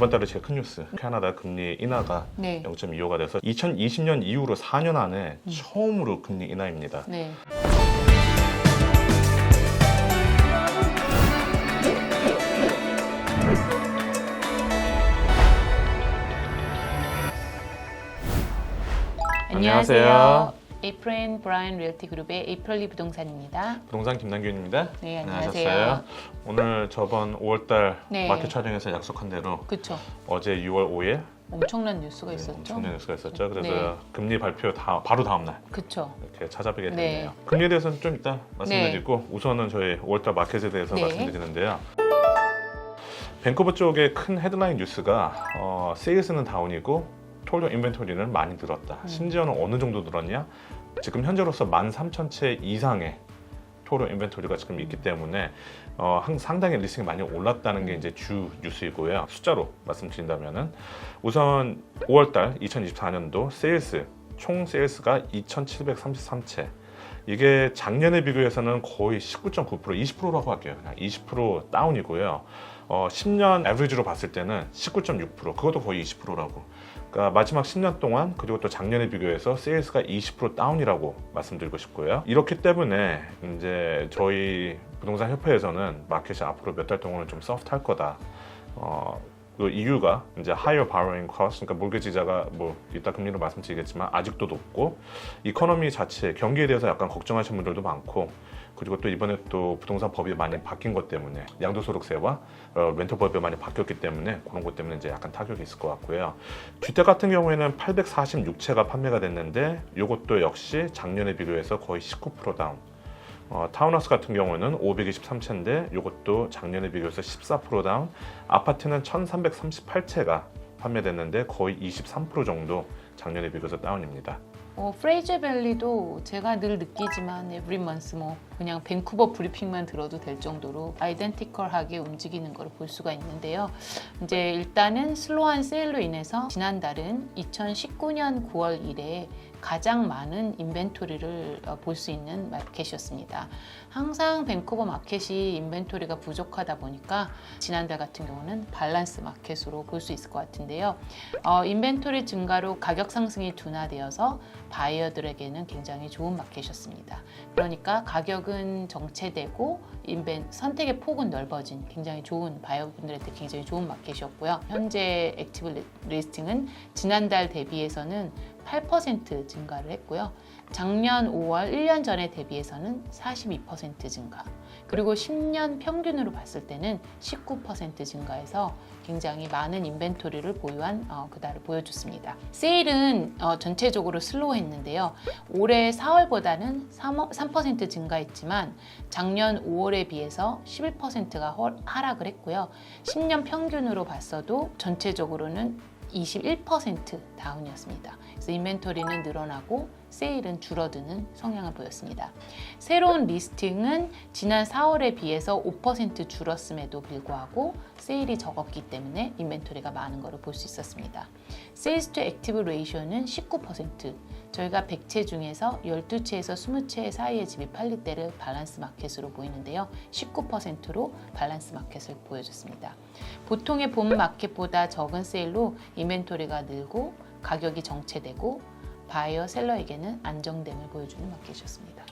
이번 달에 제일 큰 뉴스, 캐나다 금리 인하가 네. 0.25가 돼서 2020년 이후로 4년 안에 처음으로 금리 인하입니다. 네. 안녕하세요. 에이프렌 브라이언 리얼티 그룹의 에이프럴리 부동산입니다. 부동산 김남균입니다. 네, 안녕하세요. 오늘 저번 5월달 네. 마켓 촬영에서 약속한 대로 그렇죠. 어제 6월 5일 엄청난 뉴스가 있었죠. 엄청난 뉴스가 있었죠. 그래서 네. 금리 발표 바로 다음 날 그렇죠. 이렇게 찾아뵙게 네. 됐네요. 금리에 대해서는 좀 이따 말씀드리고 우선은 저희 5월달 마켓에 대해서 네. 말씀드리는데요. 밴쿠버 쪽의 큰 헤드라인 뉴스가 세일스는 다운이고 톨더 인벤토리는 많이 늘었다. 심지어는 어느 정도 늘었냐? 지금 현재로서 13,000채 이상의 톨더 인벤토리가 지금 있기 때문에 상당히 리스팅이 많이 올랐다는 게 이제 주 뉴스이고요. 숫자로 말씀드린다면은 우선 5월달 2024년도 세일스 총 세일스가 2,733채. 이게 작년에 비교해서는 거의 19.9%, 20%라고 할게요. 그냥 20% 다운이고요. 10년 에버리지로 봤을 때는 19.6%, 그것도 거의 20%라고. 그러니까 마지막 10년 동안 그리고 또 작년에 비교해서 세일스가 20% 다운이라고 말씀드리고 싶고요. 이렇기 때문에 이제 저희 부동산 협회에서는 마켓이 앞으로 몇 달 동안은 좀 소프트할 거다. 그 이유가 이제 higher borrowing cost, 그러니까 몰개지 이자가 뭐 이따 금리로 말씀드리겠지만 아직도 높고 이코노미 자체 경기에 대해서 약간 걱정하시는 분들도 많고 그리고 또 이번에 또 부동산 법이 많이 바뀐 것 때문에 양도소득세와 렌터 법이 많이 바뀌었기 때문에 그런 것 때문에 이제 약간 타격이 있을 것 같고요. 주택 같은 경우에는 846채가 판매가 됐는데 이것도 역시 작년에 비교해서 거의 19% 다운. 타운하우스 같은 경우는 523채인데 이것도 작년에 비교해서 14% 다운. 아파트는 1338채가 판매됐는데 거의 23% 정도 작년에 비교해서 다운입니다. 프레이저 밸리도 제가 늘 느끼지만 every month 뭐 그냥 밴쿠버 브리핑만 들어도 될 정도로 아이덴티컬하게 움직이는 걸 볼 수가 있는데요. 이제 일단은 슬로한 세일로 인해서 지난달은 2019년 9월 이래 가장 많은 인벤토리를 볼 수 있는 마켓이었습니다. 항상 밴쿠버 마켓이 인벤토리가 부족하다 보니까 지난달 같은 경우는 밸런스 마켓으로 볼 수 있을 것 같은데요. 인벤토리 증가로 가격 상승이 둔화되어서 바이어들에게는 굉장히 좋은 마켓이었습니다. 그러니까 가격은 정체되고 선택의 폭은 넓어진 굉장히 좋은 바이어분들한테 굉장히 좋은 마켓이었고요. 현재 액티브 리스팅은 지난달 대비해서는 8% 증가를 했고요. 작년 5월 1년 전에 대비해서는 42% 증가, 그리고 10년 평균으로 봤을 때는 19% 증가해서 굉장히 많은 인벤토리를 보유한 그달을 보여줬습니다. 세일은 전체적으로 슬로우했는데요. 올해 4월보다는 3% 증가했지만 작년 5월에 비해서 11%가 하락을 했고요. 10년 평균으로 봤어도 전체적으로는 21% 다운이었습니다. 그래서 인벤토리는 늘어나고 세일은 줄어드는 성향을 보였습니다. 새로운 리스팅은 지난 4월에 비해서 5% 줄었음에도 불구하고 세일이 적었기 때문에 인벤토리가 많은 것을 볼 수 있었습니다. 세일스 투 액티브 레이쇼는 19%, 저희가 100채 중에서 12채에서 20채 사이의 집이 팔릴 때를 밸런스 마켓으로 보이는데요. 19%로 밸런스 마켓을 보여줬습니다. 보통의 본 마켓보다 적은 세일로 인벤토리가 늘고 가격이 정체되고 바이어 셀러에게는 안정됨을 보여주는 마켓이었습니다.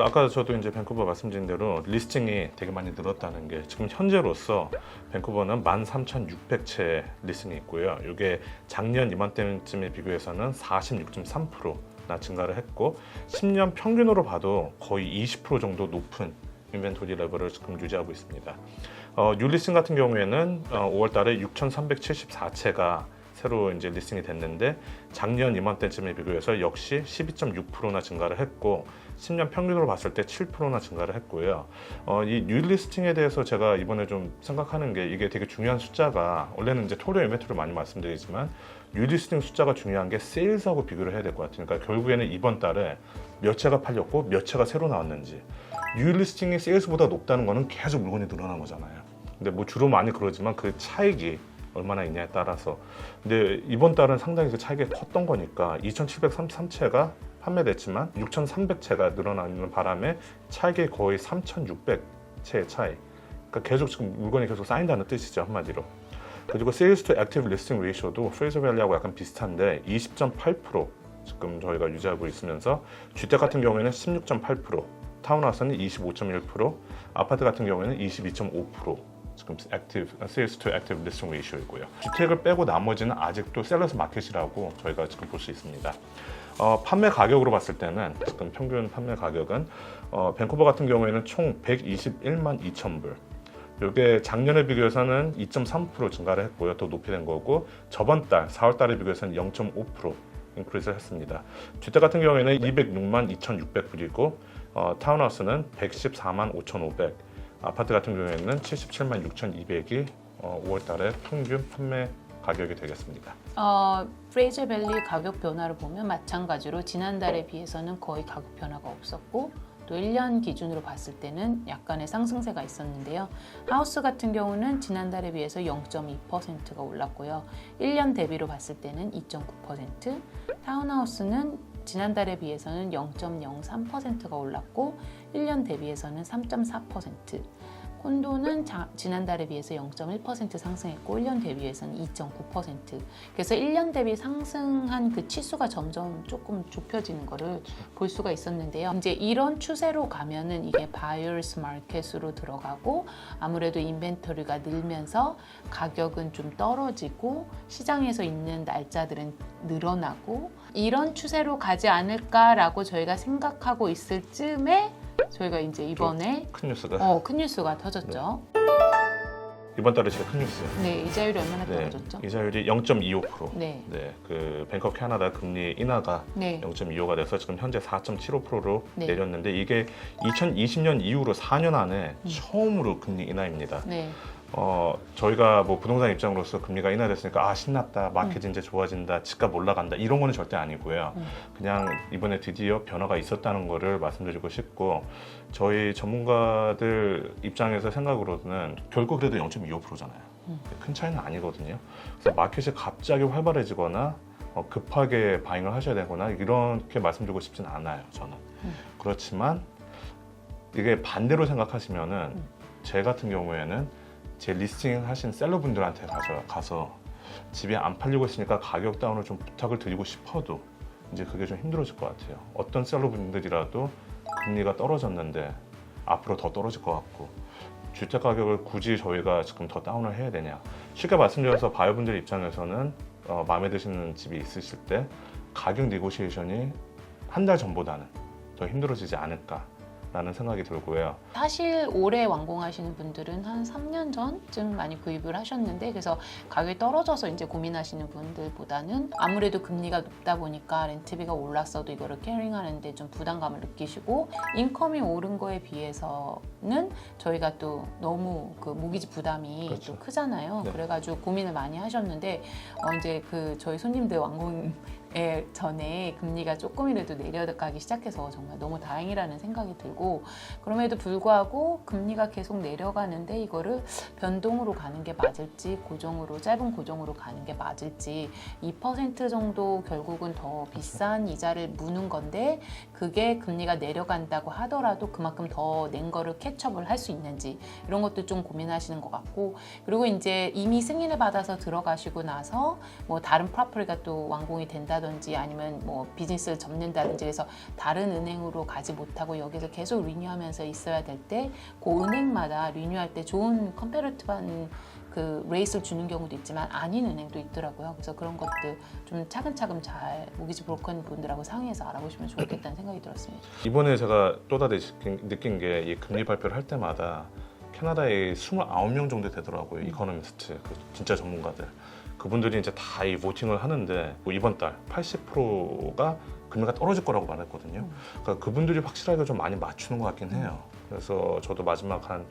아까 저도 이제 밴쿠버 말씀드린 대로 리스팅이 되게 많이 늘었다는 게 지금 현재로서 밴쿠버는 13,600채 리스팅이 있고요. 이게 작년 이맘때쯤에 비교해서는 46.3%나 증가를 했고 10년 평균으로 봐도 거의 20% 정도 높은 인벤토리 레벨을 지금 유지하고 있습니다. 뉴 리스팅 같은 경우에는 5월 달에 6,374채가 새로 이제 리스팅이 됐는데 작년 이맘때쯤에 비교해서 역시 12.6%나 증가를 했고 10년 평균으로 봤을 때 7%나 증가를 했고요. 이 뉴 리스팅에 대해서 제가 이번에 좀 생각하는 게 이게 되게 중요한 숫자가 원래는 이제 톨더 인벤토리를 많이 말씀드리지만 뉴 리스팅 숫자가 중요한 게 세일스하고 비교를 해야 될 것 같아요. 그러니까 결국에는 이번 달에 몇 채가 팔렸고 몇 채가 새로 나왔는지 뉴 리스팅이 세일스보다 높다는 거는 계속 물건이 늘어난 거잖아요. 근데 뭐 주로 많이 그러지만 그 차익이 얼마나 있냐에 따라서 근데 이번 달은 상당히 그 차이가 컸던 거니까 2,733채가 판매됐지만 6,300채가 늘어나는 바람에 차익이 거의 3,600채의 차이. 그러니까 계속 지금 물건이 계속 쌓인다는 뜻이죠, 한마디로. 그리고 Sales to Active Listing Ratio도 프레이저 밸리하고 약간 비슷한데 20.8% 지금 저희가 유지하고 있으면서 주택 같은 경우에는 16.8%, 타운하우스는 25.1%, 아파트 같은 경우에는 22.5% 지금 Sales to Active Listing Ratio이고요. 주택을 빼고 나머지는 아직도 셀러스 마켓이라고 저희가 지금 볼 수 있습니다. 판매 가격으로 봤을 때는 지금 평균 판매 가격은 밴쿠버 같은 경우에는 총 121만 2천 불. 이게 작년에 비교해서는 2.3% 증가를 했고요. 더 높이 된 거고 저번 달 4월 달에 비교해서는 0.5% 인크리스를 했습니다. 주택 같은 경우에는 206만 2,600불이고 타운하우스는 114만 5,500, 아파트 같은 경우에는 77만 6,200이 5월 달에 평균 판매 가격이 되겠습니다. 프레이저 밸리 가격 변화를 보면 마찬가지로 지난달에 비해서는 거의 가격 변화가 없었고 또 1년 기준으로 봤을 때는 약간의 상승세가 있었는데요. 하우스 같은 경우는 지난달에 비해서 0.2%가 올랐고요. 1년 대비로 봤을 때는 2.9%, 타운하우스는 지난달에 비해서는 0.03%가 올랐고 1년 대비해서는 3.4%, 콘도는 지난달에 비해서 0.1% 상승했고 1년 대비해서는 2.9%. 그래서 1년 대비 상승한 그 치수가 점점 조금 좁혀지는 거를 볼 수가 있었는데요. 이제 이런 추세로 가면은 이게 바이어스 마켓으로 들어가고 아무래도 인벤토리가 늘면서 가격은 좀 떨어지고 시장에서 있는 날짜들은 늘어나고 이런 추세로 가지 않을까라고 저희가 생각하고 있을 쯤에 저희가 이제 이번에 큰 뉴스가 큰 뉴스가 터졌죠. 이번 달에 제일 큰 뉴스. 네, 이자율이 얼마나 네, 떨어졌죠? 이자율이 0.25%. 네. 네, 그 뱅크 오브 캐나다 금리 인하가 네. 0.25가 돼서 지금 현재 4.75%로 네. 내렸는데 이게 2020년 이후로 4년 안에 처음으로 금리 인하입니다. 네. 저희가 뭐 부동산 입장으로서 금리가 인하됐으니까 신났다, 마켓이 이제 좋아진다, 집값 올라간다 이런 거는 절대 아니고요. 그냥 이번에 드디어 변화가 있었다는 거를 말씀드리고 싶고 저희 전문가들 입장에서 생각으로는 결국 그래도 0.25%잖아요. 큰 차이는 아니거든요. 그래서 마켓이 갑자기 활발해지거나 급하게 바잉을 하셔야 되거나 이렇게 말씀드리고 싶진 않아요, 저는. 그렇지만 이게 반대로 생각하시면은 제 같은 경우에는 제 리스팅 하신 셀러분들한테 가서 집이 안 팔리고 있으니까 가격 다운을 좀 부탁을 드리고 싶어도 이제 그게 좀 힘들어질 것 같아요. 어떤 셀러분들이라도 금리가 떨어졌는데 앞으로 더 떨어질 것 같고 주택 가격을 굳이 저희가 지금 더 다운을 해야 되냐. 쉽게 말씀드려서 바이어분들 입장에서는 마음에 드시는 집이 있으실 때 가격 네고시에이션이 한 달 전보다는 더 힘들어지지 않을까 라는 생각이 들고요. 사실 올해 완공하시는 분들은 한 3년 전쯤 많이 구입을 하셨는데 그래서 가격이 떨어져서 이제 고민하시는 분들보다는 아무래도 금리가 높다 보니까 렌트비가 올랐어도 이거를 캐링하는데 좀 부담감을 느끼시고 인컴이 오른 거에 비해서는 저희가 또 너무 그 모기지 부담이 그렇죠. 또 크잖아요. 네. 그래가지고 고민을 많이 하셨는데 이제 그 저희 손님들 완공 전에 금리가 조금이라도 내려가기 시작해서 정말 너무 다행이라는 생각이 들고 그럼에도 불구하고 금리가 계속 내려가는데 이거를 변동으로 가는 게 맞을지 고정으로 짧은 고정으로 가는 게 맞을지 2% 정도 결국은 더 비싼 이자를 무는 건데 그게 금리가 내려간다고 하더라도 그만큼 더 낸 거를 캐치업을 할 수 있는지 이런 것도 좀 고민하시는 것 같고 그리고 이제 이미 승인을 받아서 들어가시고 나서 뭐 다른 프로퍼티가 또 완공이 된다든지 아니면 뭐 비즈니스를 접는다든지 해서 다른 은행으로 가지 못하고 여기서 계속 리뉴하면서 있어야 될 때 그 은행마다 리뉴할 때 좋은 컴패러티브한 그 레이스를 주는 경우도 있지만 아닌 은행도 있더라고요. 그래서 그런 것들 좀 차근차근 잘 모기지 브로커 분들하고 상의해서 알아보시면 좋겠다는 생각이 들었습니다. 이번에 제가 또 다시 느낀 게 이 금리 발표를 할 때마다 캐나다에 29명 정도 되더라고요. 이코노미스트, 그 진짜 전문가들. 그분들이 이제 다 이 보팅을 하는데 이번 달 80%가 금리가 떨어질 거라고 말했거든요. 그러니까 그분들이 확실하게 좀 많이 맞추는 것 같긴 해요. 그래서 저도 마지막 한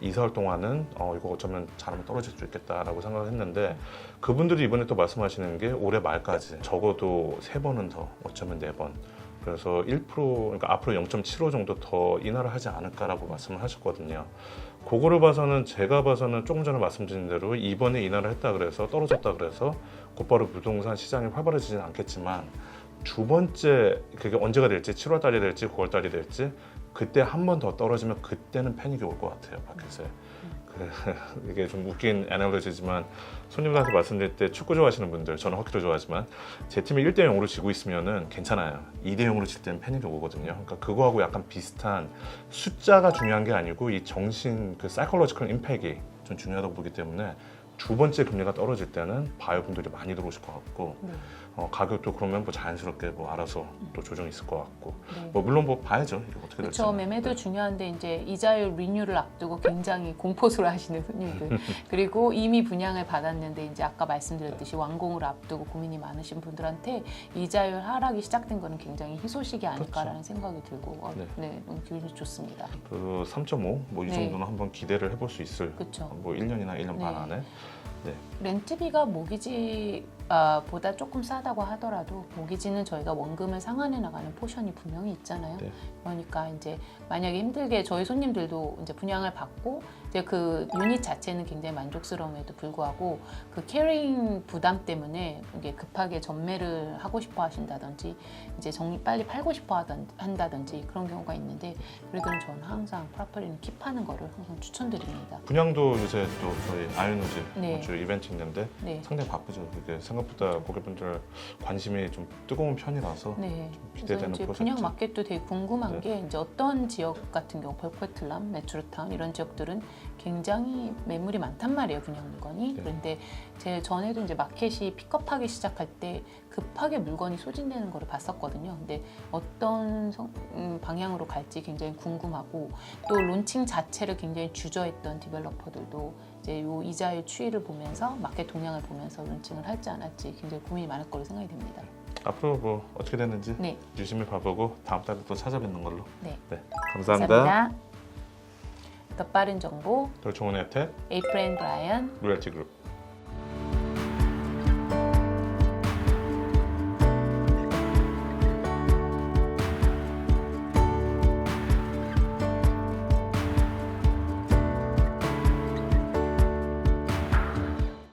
2, 4월 동안은 이거 어쩌면 잘하면 떨어질 수 있겠다라고 생각을 했는데 그분들이 이번에 또 말씀하시는 게 올해 말까지 적어도 3번은 더 어쩌면 4번 그래서 1% 그러니까 앞으로 0.75 정도 더 인하를 하지 않을까라고 말씀을 하셨거든요. 그거를 봐서는 제가 봐서는 조금 전에 말씀드린 대로 이번에 인하를 했다 그래서 떨어졌다 그래서 곧바로 부동산 시장이 활발해지진 않겠지만 두 번째 그게 언제가 될지 7월 달이 될지 9월 달이 될지 그때 한 번 더 떨어지면 그때는 패닉이 올 것 같아요 마켓에. 이게 좀 웃긴 애널로지지만 손님들한테 말씀드릴 때 축구 좋아하시는 분들, 저는 허키도 좋아하지만 제 팀이 1대 0으로 지고 있으면은 괜찮아요. 2대 0으로 질 때는 패닉이 오거든요. 그러니까 그거하고 약간 비슷한 숫자가 중요한 게 아니고 이 정신 그 사이콜로지컬 임팩이 좀 중요하다고 보기 때문에 두 번째 금리가 떨어질 때는 바이어분들이 많이 들어오실 것 같고 네. 가격도 그러면 뭐 자연스럽게 뭐 알아서 또 조정이 있을 것 같고 네. 뭐 물론 뭐 봐야죠. 이게 어떻게 될지. 그렇죠. 매매도 중요한데 이제 이자율 리뉴를 앞두고 굉장히 공포스러워 하시는 손님들 그리고 이미 분양을 받았는데 이제 아까 말씀드렸듯이 완공을 앞두고 고민이 많으신 분들한테 이자율 하락이 시작된 거는 굉장히 희소식이 아닐까라는 생각이 들고 네, 너무 기분이 좋습니다. 그 3.5 뭐 이 네. 정도는 한번 기대를 해볼 수 있을 그렇죠. 뭐 1년이나 1년 반 네. 안에 렌트비가 모기지 보다 조금 싸다고 하더라도 모기지는 저희가 원금을 상환해 나가는 포션이 분명히 있잖아요. 네. 그러니까 이제 만약에 힘들게 저희 손님들도 이제 분양을 받고 이제 그 유닛 자체는 굉장히 만족스러움에도 불구하고 그 캐리잉 부담 때문에 이게 급하게 전매를 하고 싶어 하신다든지 이제 빨리 팔고 싶어 한다든지 그런 경우가 있는데 그래도 저는 항상 프로퍼리는 킵하는 거를 항상 추천드립니다. 분양도 요새 또 저희 아이오노즈 네. 주 이벤트 있는데 네. 상당히 바쁘죠. 이게 생각보다 고객분들 관심이 좀 뜨거운 편이라서 네. 좀 그래서 기대되는 이제 프로젝트. 분양 마켓도 되게 궁금한 네. 게 이제 어떤 지역 같은 경우 벌코틀람, 메트로타운 이런 지역들은 굉장히 매물이 많단 말이에요 분양 물건이. 네. 그런데 제 전에도 이제 마켓이 픽업하기 시작할 때 급하게 물건이 소진되는 거를 봤었거든요. 근데 어떤 방향으로 갈지 굉장히 궁금하고 또 론칭 자체를 굉장히 주저했던 디벨로퍼들도 이제 요 이자의 추이를 보면서 마켓 동향을 보면서 론칭을 할지 안 할지 굉장히 고민이 많을 거로 생각이 됩니다. 앞으로 뭐 어떻게 되는지 네. 유심히 봐보고 다음 달에 또 찾아뵙는 걸로. 네. 감사합니다. 더 빠른 정보 더 좋은 혜택 에이프렌 브라이언 로열티 그룹.